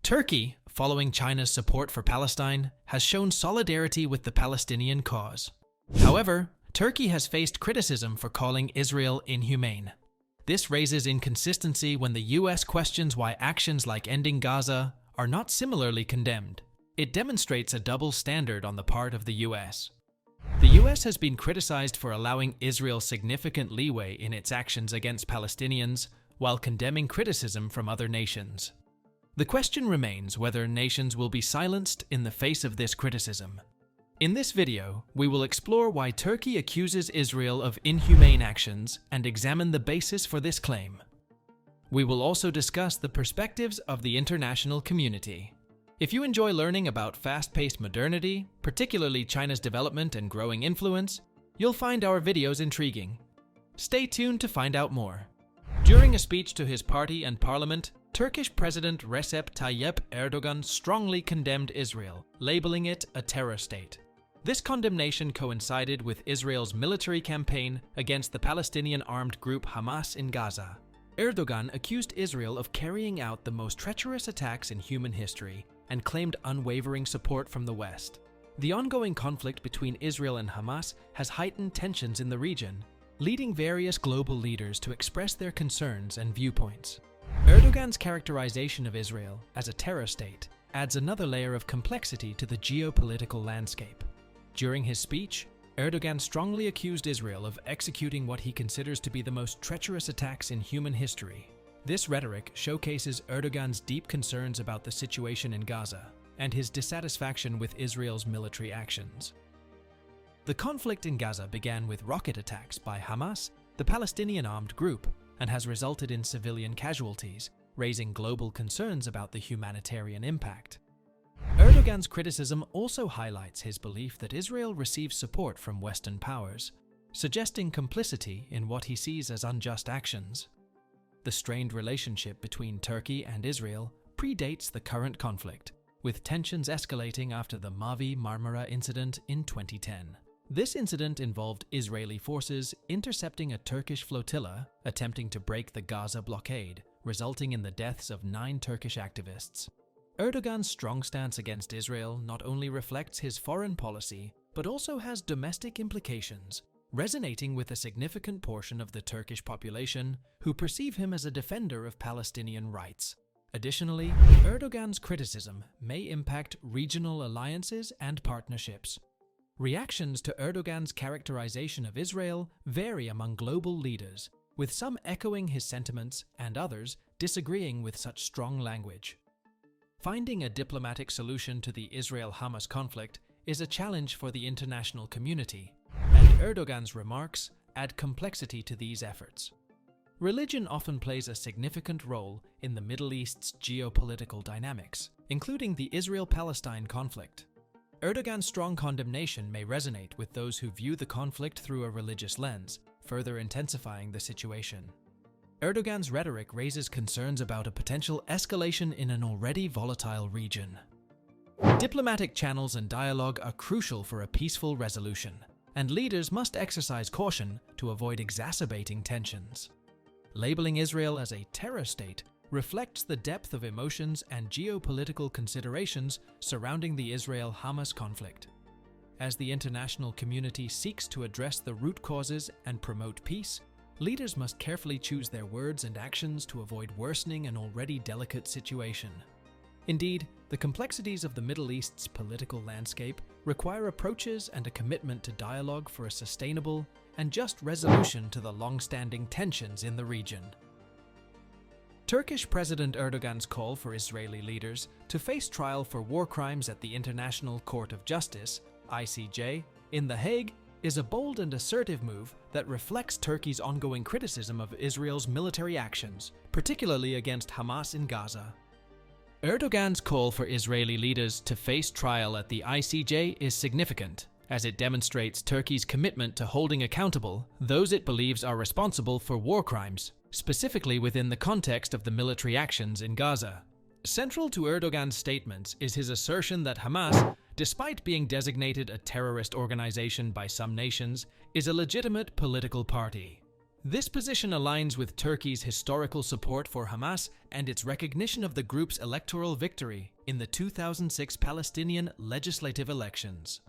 Turkey, following China's support for Palestine, has shown solidarity with the Palestinian cause. However, Turkey has faced criticism for calling Israel inhumane. This raises inconsistency when the US questions why actions like ending Gaza are not similarly condemned. It demonstrates a double standard on the part of the US. The US has been criticized for allowing Israel significant leeway in its actions against Palestinians, while condemning criticism from other nations. The question remains whether nations will be silenced in the face of this criticism. In this video, we will explore why Turkey accuses Israel of inhumane actions and examine the basis for this claim. We will also discuss the perspectives of the international community. If you enjoy learning about fast-paced modernity, particularly China's development and growing influence, you'll find our videos intriguing. Stay tuned to find out more. During a speech to his party and parliament, Turkish President Recep Tayyip Erdogan strongly condemned Israel, labeling it a terror state. This condemnation coincided with Israel's military campaign against the Palestinian armed group Hamas in Gaza. Erdogan accused Israel of carrying out the most treacherous attacks in human history and claimed unwavering support from the West. The ongoing conflict between Israel and Hamas has heightened tensions in the region, leading various global leaders to express their concerns and viewpoints. Erdogan's characterization of Israel as a terror state adds another layer of complexity to the geopolitical landscape. During his speech, Erdogan strongly accused Israel of executing what he considers to be the most treacherous attacks in human history. This rhetoric showcases Erdogan's deep concerns about the situation in Gaza and his dissatisfaction with Israel's military actions. The conflict in Gaza began with rocket attacks by Hamas, the Palestinian armed group, and has resulted in civilian casualties, raising global concerns about the humanitarian impact. Erdogan's criticism also highlights his belief that Israel receives support from Western powers, suggesting complicity in what he sees as unjust actions. The strained relationship between Turkey and Israel predates the current conflict, with tensions escalating after the Mavi Marmara incident in 2010. This incident involved Israeli forces intercepting a Turkish flotilla attempting to break the Gaza blockade, resulting in the deaths of 9 Turkish activists. Erdogan's strong stance against Israel not only reflects his foreign policy, but also has domestic implications, resonating with a significant portion of the Turkish population who perceive him as a defender of Palestinian rights. Additionally, Erdogan's criticism may impact regional alliances and partnerships. Reactions to Erdogan's characterization of Israel vary among global leaders, with some echoing his sentiments and others disagreeing with such strong language. Finding a diplomatic solution to the Israel-Hamas conflict is a challenge for the international community, and Erdogan's remarks add complexity to these efforts. Religion often plays a significant role in the Middle East's geopolitical dynamics, including the Israel-Palestine conflict. Erdogan's strong condemnation may resonate with those who view the conflict through a religious lens, further intensifying the situation. Erdogan's rhetoric raises concerns about a potential escalation in an already volatile region. Diplomatic channels and dialogue are crucial for a peaceful resolution, and leaders must exercise caution to avoid exacerbating tensions. Labeling Israel as a terror state reflects the depth of emotions and geopolitical considerations surrounding the Israel-Hamas conflict. As the international community seeks to address the root causes and promote peace, leaders must carefully choose their words and actions to avoid worsening an already delicate situation. Indeed, the complexities of the Middle East's political landscape require approaches and a commitment to dialogue for a sustainable and just resolution to the long-standing tensions in the region. Turkish President Erdogan's call for Israeli leaders to face trial for war crimes at the International Court of Justice, ICJ, in The Hague is a bold and assertive move that reflects Turkey's ongoing criticism of Israel's military actions, particularly against Hamas in Gaza. Erdogan's call for Israeli leaders to face trial at the ICJ is significant, as it demonstrates Turkey's commitment to holding accountable those it believes are responsible for war crimes, specifically within the context of the military actions in Gaza. Central to Erdogan's statements is his assertion that Hamas, despite being designated a terrorist organization by some nations, is a legitimate political party. This position aligns with Turkey's historical support for Hamas and its recognition of the group's electoral victory in the 2006 Palestinian legislative elections.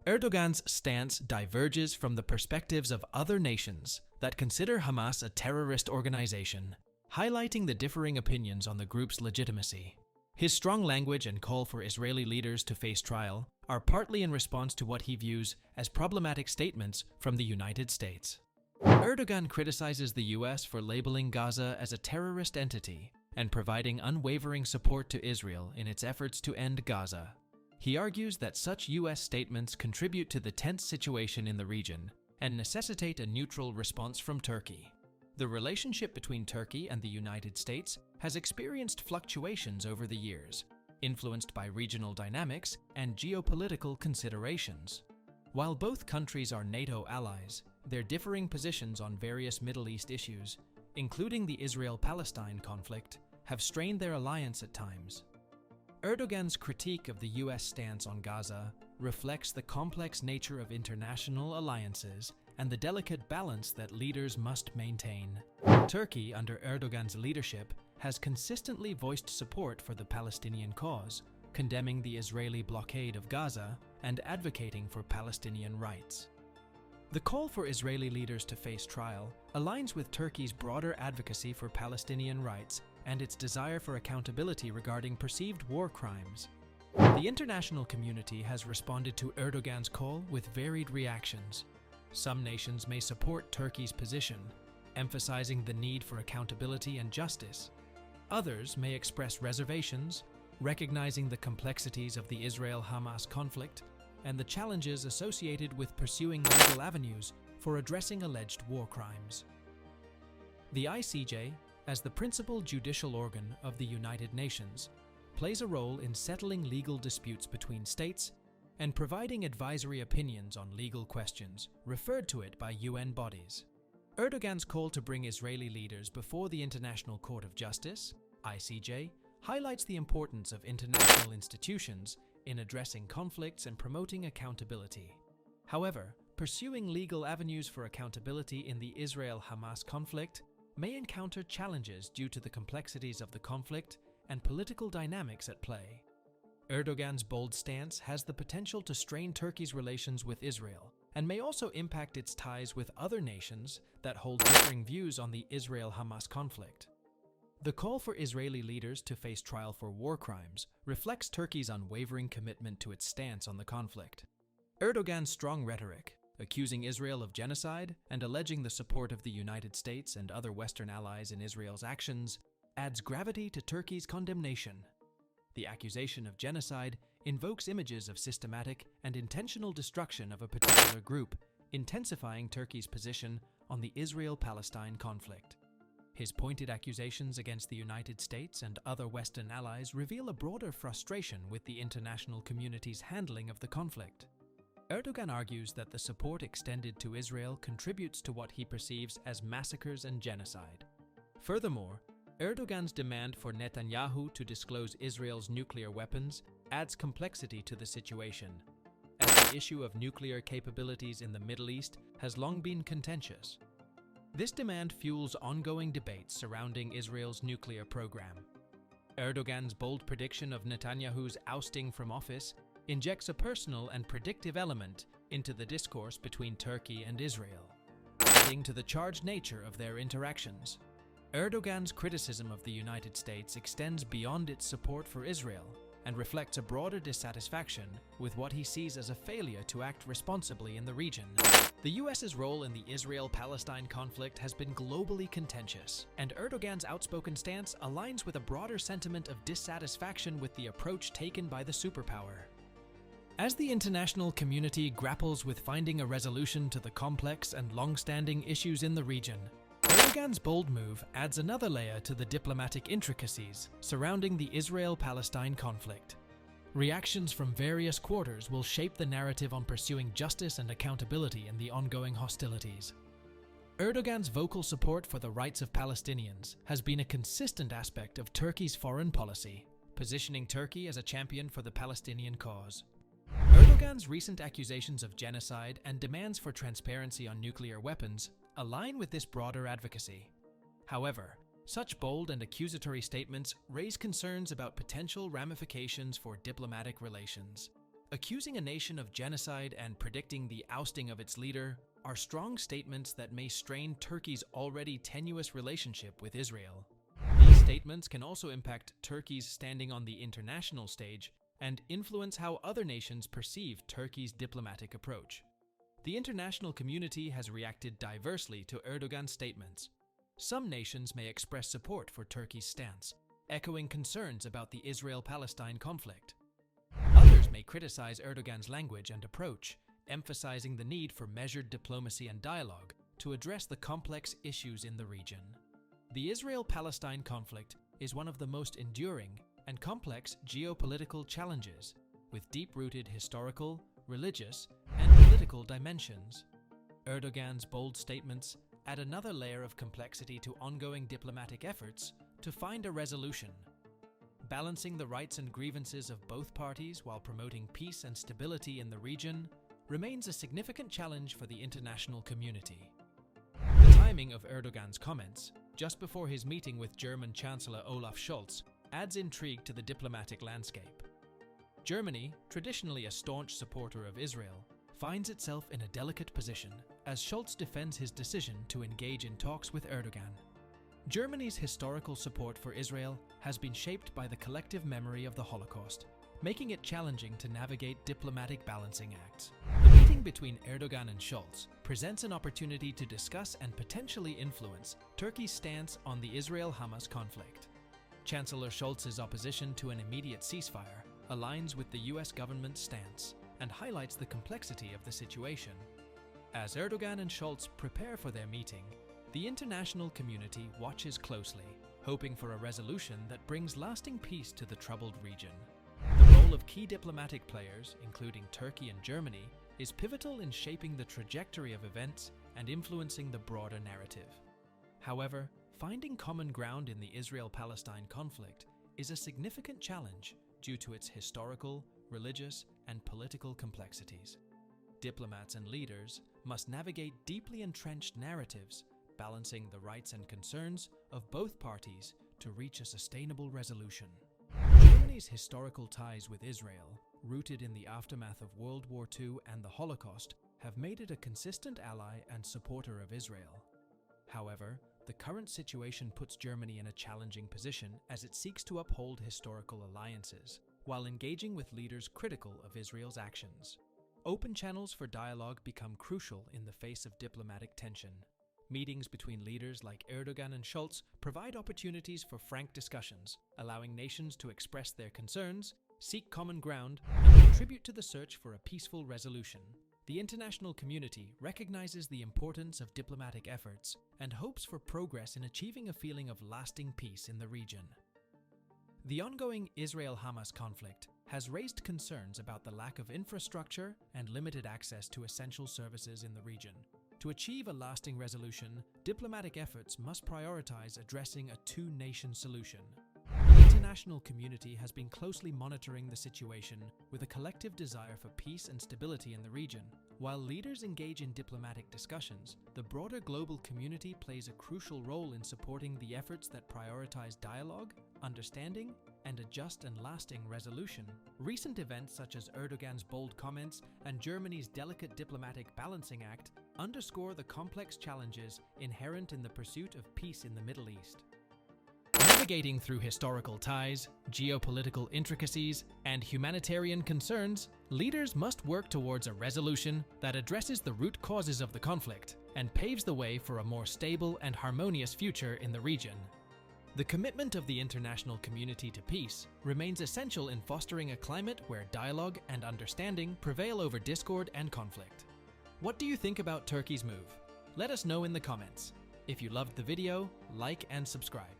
Erdogan's stance diverges from the perspectives of other nations that consider Hamas a terrorist organization, highlighting the differing opinions on the group's legitimacy. His strong language and call for Israeli leaders to face trial are partly in response to what he views as problematic statements from the United States. Erdogan criticizes the US for labeling Gaza as a terrorist entity and providing unwavering support to Israel in its efforts to end Gaza. He argues that such US statements contribute to the tense situation in the region and necessitate a neutral response from Turkey. The relationship between Turkey and the United States has experienced fluctuations over the years, influenced by regional dynamics and geopolitical considerations. While both countries are NATO allies, their differing positions on various Middle East issues, including the Israel-Palestine conflict, have strained their alliance at times. Erdogan's critique of the US stance on Gaza reflects the complex nature of international alliances and the delicate balance that leaders must maintain. Turkey, under Erdogan's leadership, has consistently voiced support for the Palestinian cause, condemning the Israeli blockade of Gaza and advocating for Palestinian rights. The call for Israeli leaders to face trial aligns with Turkey's broader advocacy for Palestinian rights and its desire for accountability regarding perceived war crimes. The international community has responded to Erdogan's call with varied reactions. Some nations may support Turkey's position, emphasizing the need for accountability and justice. Others may express reservations, recognizing the complexities of the Israel-Hamas conflict and the challenges associated with pursuing legal avenues for addressing alleged war crimes. The ICJ, as the principal judicial organ of the United Nations, plays a role in settling legal disputes between states and providing advisory opinions on legal questions referred to it by UN bodies. Erdogan's call to bring Israeli leaders before the International Court of Justice, ICJ, highlights the importance of international institutions in addressing conflicts and promoting accountability. However, pursuing legal avenues for accountability in the Israel-Hamas conflict may encounter challenges due to the complexities of the conflict and political dynamics at play. Erdogan's bold stance has the potential to strain Turkey's relations with Israel and may also impact its ties with other nations that hold differing views on the Israel-Hamas conflict. The call for Israeli leaders to face trial for war crimes reflects Turkey's unwavering commitment to its stance on the conflict. Erdogan's strong rhetoric, accusing Israel of genocide and alleging the support of the United States and other Western allies in Israel's actions, adds gravity to Turkey's condemnation. The accusation of genocide invokes images of systematic and intentional destruction of a particular group, intensifying Turkey's position on the Israel-Palestine conflict. His pointed accusations against the United States and other Western allies reveal a broader frustration with the international community's handling of the conflict. Erdogan argues that the support extended to Israel contributes to what he perceives as massacres and genocide. Furthermore, Erdogan's demand for Netanyahu to disclose Israel's nuclear weapons adds complexity to the situation, as the issue of nuclear capabilities in the Middle East has long been contentious. This demand fuels ongoing debates surrounding Israel's nuclear program. Erdogan's bold prediction of Netanyahu's ousting from office injects a personal and predictive element into the discourse between Turkey and Israel, adding to the charged nature of their interactions. Erdogan's criticism of the United States extends beyond its support for Israel and reflects a broader dissatisfaction with what he sees as a failure to act responsibly in the region. The US's role in the Israel-Palestine conflict has been globally contentious, and Erdogan's outspoken stance aligns with a broader sentiment of dissatisfaction with the approach taken by the superpower. As the international community grapples with finding a resolution to the complex and long-standing issues in the region, Erdogan's bold move adds another layer to the diplomatic intricacies surrounding the Israel-Palestine conflict. Reactions from various quarters will shape the narrative on pursuing justice and accountability in the ongoing hostilities. Erdogan's vocal support for the rights of Palestinians has been a consistent aspect of Turkey's foreign policy, positioning Turkey as a champion for the Palestinian cause. Erdogan's recent accusations of genocide and demands for transparency on nuclear weapons align with this broader advocacy. However, such bold and accusatory statements raise concerns about potential ramifications for diplomatic relations. Accusing a nation of genocide and predicting the ousting of its leader are strong statements that may strain Turkey's already tenuous relationship with Israel. These statements can also impact Turkey's standing on the international stage and influence how other nations perceive Turkey's diplomatic approach. The international community has reacted diversely to Erdogan's statements. Some nations may express support for Turkey's stance, echoing concerns about the Israel-Palestine conflict. Others may criticize Erdogan's language and approach, emphasizing the need for measured diplomacy and dialogue to address the complex issues in the region. The Israel-Palestine conflict is one of the most enduring and complex geopolitical challenges, with deep-rooted historical, religious, and political dimensions. Erdogan's bold statements add another layer of complexity to ongoing diplomatic efforts to find a resolution. Balancing the rights and grievances of both parties while promoting peace and stability in the region remains a significant challenge for the international community. The timing of Erdogan's comments, just before his meeting with German Chancellor Olaf Scholz, adds intrigue to the diplomatic landscape. Germany, traditionally a staunch supporter of Israel, finds itself in a delicate position as Scholz defends his decision to engage in talks with Erdogan. Germany's historical support for Israel has been shaped by the collective memory of the Holocaust, making it challenging to navigate diplomatic balancing acts. The meeting between Erdogan and Scholz presents an opportunity to discuss and potentially influence Turkey's stance on the Israel-Hamas conflict. Chancellor Scholz's opposition to an immediate ceasefire aligns with the US government's stance and highlights the complexity of the situation. As Erdogan and Scholz prepare for their meeting, the international community watches closely, hoping for a resolution that brings lasting peace to the troubled region. The role of key diplomatic players, including Turkey and Germany, is pivotal in shaping the trajectory of events and influencing the broader narrative. However, finding common ground in the Israel-Palestine conflict is a significant challenge due to its historical, religious, and political complexities. Diplomats and leaders must navigate deeply entrenched narratives, balancing the rights and concerns of both parties to reach a sustainable resolution. Germany's historical ties with Israel, rooted in the aftermath of World War II and the Holocaust, have made it a consistent ally and supporter of Israel. However, the current situation puts Germany in a challenging position as it seeks to uphold historical alliances, while engaging with leaders critical of Israel's actions. Open channels for dialogue become crucial in the face of diplomatic tension. Meetings between leaders like Erdogan and Scholz provide opportunities for frank discussions, allowing nations to express their concerns, seek common ground, and contribute to the search for a peaceful resolution. The international community recognizes the importance of diplomatic efforts and hopes for progress in achieving a feeling of lasting peace in the region. The ongoing Israel-Hamas conflict has raised concerns about the lack of infrastructure and limited access to essential services in the region. To achieve a lasting resolution, diplomatic efforts must prioritize addressing a two-nation solution. The international community has been closely monitoring the situation with a collective desire for peace and stability in the region. While leaders engage in diplomatic discussions, the broader global community plays a crucial role in supporting the efforts that prioritize dialogue, understanding, and a just and lasting resolution. Recent events such as Erdogan's bold comments and Germany's delicate diplomatic balancing act underscore the complex challenges inherent in the pursuit of peace in the Middle East. Navigating through historical ties, geopolitical intricacies, and humanitarian concerns, leaders must work towards a resolution that addresses the root causes of the conflict and paves the way for a more stable and harmonious future in the region. The commitment of the international community to peace remains essential in fostering a climate where dialogue and understanding prevail over discord and conflict. What do you think about Turkey's move? Let us know in the comments. If you loved the video, like and subscribe.